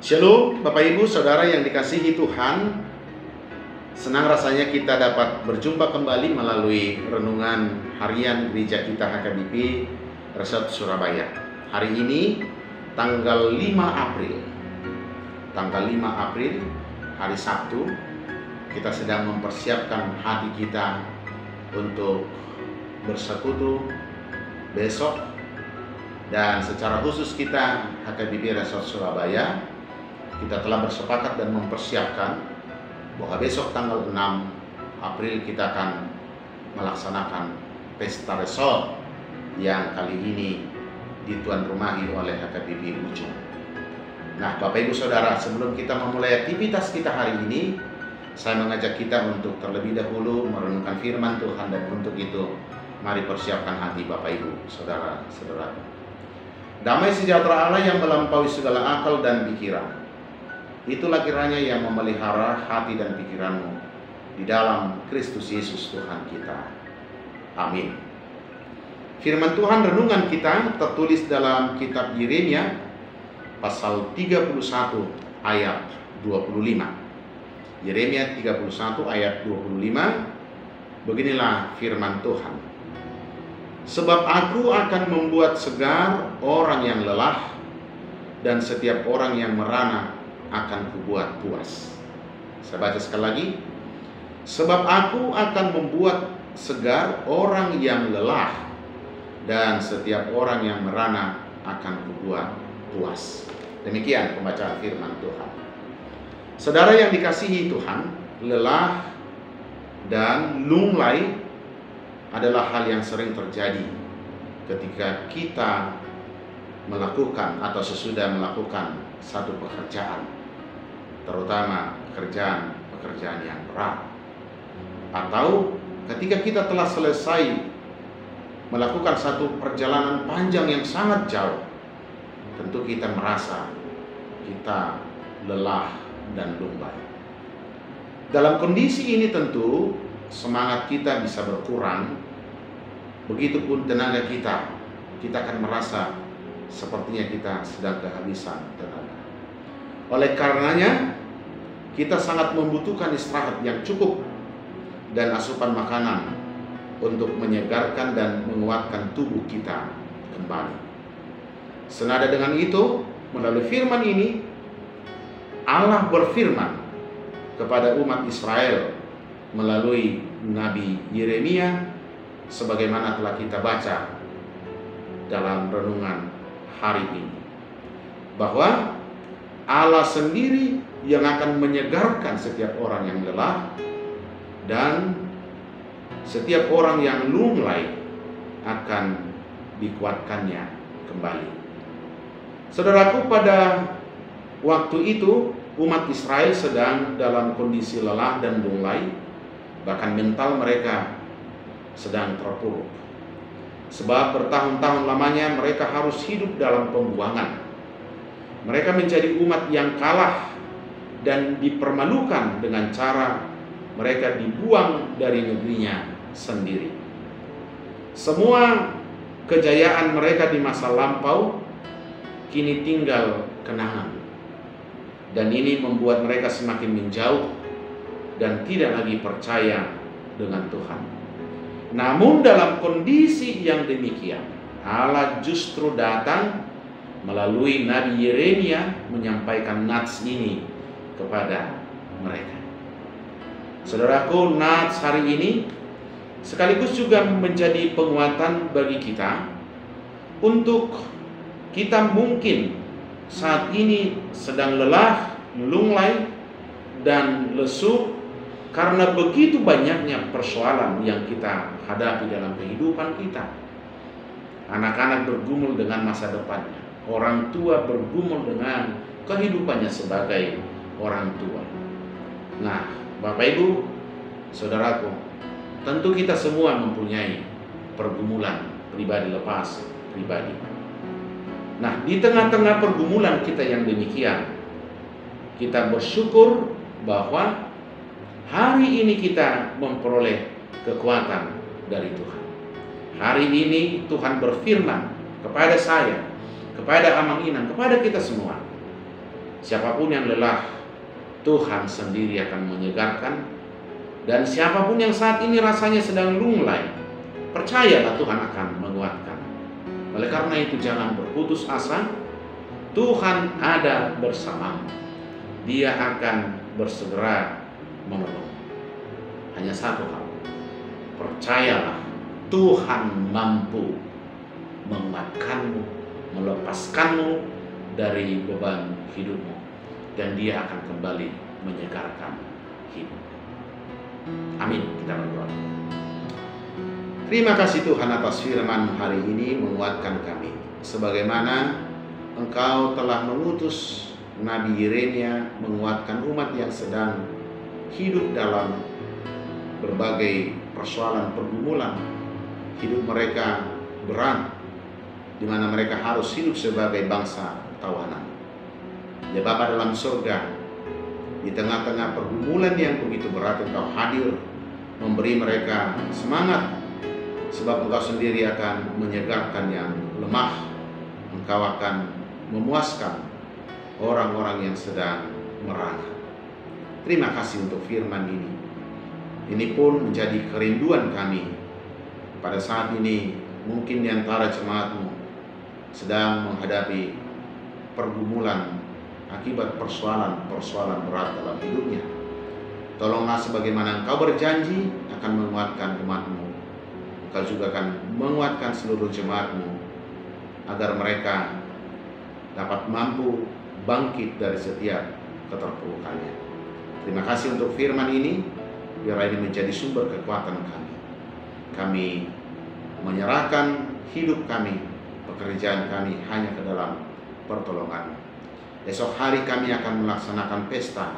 Shalom Bapak Ibu Saudara yang dikasihi Tuhan. Senang rasanya kita dapat berjumpa kembali melalui renungan harian gereja kita HKBP Resort Surabaya. Hari ini tanggal 5 April hari Sabtu. Kita sedang mempersiapkan hati kita untuk bersekutu besok. Dan secara khusus kita HKBP Resort Surabaya, kita telah bersepakat dan mempersiapkan bahwa besok tanggal 6 April kita akan melaksanakan pesta resort yang kali ini dituan rumahi oleh HKBP Ujung. Nah, Bapak Ibu Saudara, sebelum kita memulai aktivitas kita hari ini, saya mengajak kita untuk terlebih dahulu merenungkan firman Tuhan, dan untuk itu mari persiapkan hati Bapak Ibu Saudara-saudaraku. Damai sejahtera Allah yang melampaui segala akal dan pikiran, itulah kiranya yang memelihara hati dan pikiranmu di dalam Kristus Yesus Tuhan kita. Amin. Firman Tuhan renungan kita tertulis dalam kitab Yeremia pasal 31 ayat 25. Yeremia 31 ayat 25. Beginilah firman Tuhan. Sebab aku akan membuat segar orang yang lelah, dan setiap orang yang merana akan kubuat puas. Saya baca sekali lagi. Sebab aku akan membuat segar orang yang lelah, dan setiap orang yang merana akan kubuat puas. Demikian pembacaan firman Tuhan. Saudara yang dikasihi Tuhan, lelah dan lunglai adalah hal yang sering terjadi ketika kita melakukan atau sesudah melakukan satu pekerjaan, terutama pekerjaan yang berat, atau ketika kita telah selesai melakukan satu perjalanan panjang yang sangat jauh. Tentu kita merasa kita lelah dan lunglai. Dalam kondisi ini tentu semangat kita bisa berkurang, begitupun tenaga kita akan merasa sepertinya kita sedang kehabisan tenaga. Oleh karenanya, kita sangat membutuhkan istirahat yang cukup dan asupan makanan untuk menyegarkan dan menguatkan tubuh kita kembali. Senada dengan itu, melalui firman ini, Allah berfirman kepada umat Israel melalui Nabi Yeremia, sebagaimana telah kita baca dalam renungan hari ini, bahwa Allah sendiri yang akan menyegarkan setiap orang yang lelah, dan setiap orang yang lunglai akan dikuatkannya kembali. Saudaraku, pada waktu itu umat Israel sedang dalam kondisi lelah dan lunglai, bahkan mental mereka sedang terpuruk. Sebab bertahun-tahun lamanya mereka harus hidup dalam pembuangan. Mereka menjadi umat yang kalah dan dipermalukan dengan cara mereka dibuang dari negerinya sendiri. Semua kejayaan mereka di masa lampau kini tinggal kenangan, dan ini membuat mereka semakin menjauh dan tidak lagi percaya dengan Tuhan. Namun dalam kondisi yang demikian, Allah justru datang melalui Nabi Yeremia menyampaikan nats ini kepada mereka. Saudaraku, nats hari ini sekaligus juga menjadi penguatan bagi kita untuk kita mungkin saat ini sedang lelah, lunglai, dan lesu karena begitu banyaknya persoalan yang kita hadapi dalam kehidupan kita. Anak-anak bergumul dengan masa depannya, orang tua bergumul dengan kehidupannya sebagai orang tua. Nah, Bapak Ibu, Saudaraku, tentu kita semua mempunyai pergumulan pribadi lepas pribadi. Nah, di tengah-tengah pergumulan kita yang demikian, kita bersyukur bahwa hari ini kita memperoleh kekuatan dari Tuhan. Hari ini Tuhan berfirman kepada saya, kepada Amang Inang, kepada kita semua, Siapapun yang lelah, Tuhan sendiri akan menyegarkan. Dan siapapun yang saat ini rasanya sedang lunglai, percayalah Tuhan akan menguatkan. Oleh karena itu jangan berputus asa. Tuhan ada bersamamu. Dia akan bersegera menolong. Hanya satu hal, percayalah Tuhan mampu menguatkanmu, melepaskanmu dari beban hidupmu, dan Dia akan kembali menyegarkan hidup. Amin. Kita berdoa. Terima kasih Tuhan atas firman hari ini menguatkan kami. Sebagaimana Engkau telah mengutus Nabi Yeremia menguatkan umat yang sedang hidup dalam berbagai persoalan pergumulan. Hidup mereka berat, di mana mereka harus hidup sebagai bangsa tawanan. Ya Bapa dalam surga, di tengah-tengah pergumulan yang begitu berat, Engkau hadir memberi mereka semangat, sebab Engkau sendiri akan menyegarkan yang lemah. Engkau akan memuaskan orang-orang yang sedang merana. Terima kasih untuk firman ini. Ini pun menjadi kerinduan kami. Pada saat ini mungkin di antara jemaat-Mu sedang menghadapi pergumulan akibat persoalan berat dalam hidupnya. Tolonglah sebagaimana Engkau berjanji akan menguatkan umat-Mu. Engkau juga akan menguatkan seluruh jemaat-Mu agar mereka dapat mampu bangkit dari setiap keterpurukannya. Terima kasih untuk firman ini. Biarlah ini menjadi sumber kekuatan kami. Kami menyerahkan hidup kami, pekerjaan kami hanya ke dalam pertolongan. Esok hari kami akan melaksanakan pesta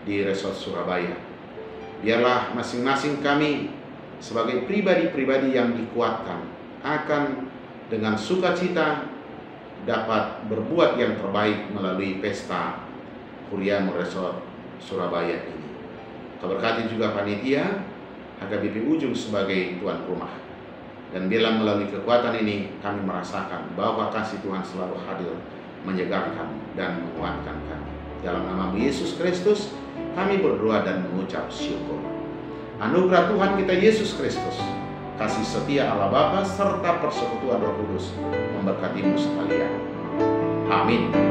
di Resort Surabaya. Biarlah masing-masing kami sebagai pribadi-pribadi yang dikuatkan akan dengan sukacita dapat berbuat yang terbaik melalui pesta Huriamu Resort Surabaya ini. Kau berkati juga panitia HKBP Ujung sebagai tuan rumah. Dan biarlah melalui kekuatan ini kami merasakan bahwa kasih Tuhan selalu hadir, menyegarkan dan menguatkan kami. Dalam nama Yesus Kristus kami berdoa dan mengucap syukur. Anugerah Tuhan kita Yesus Kristus, kasih setia Allah Bapa serta persekutuan Roh Kudus memberkatimu sekalian. Amin.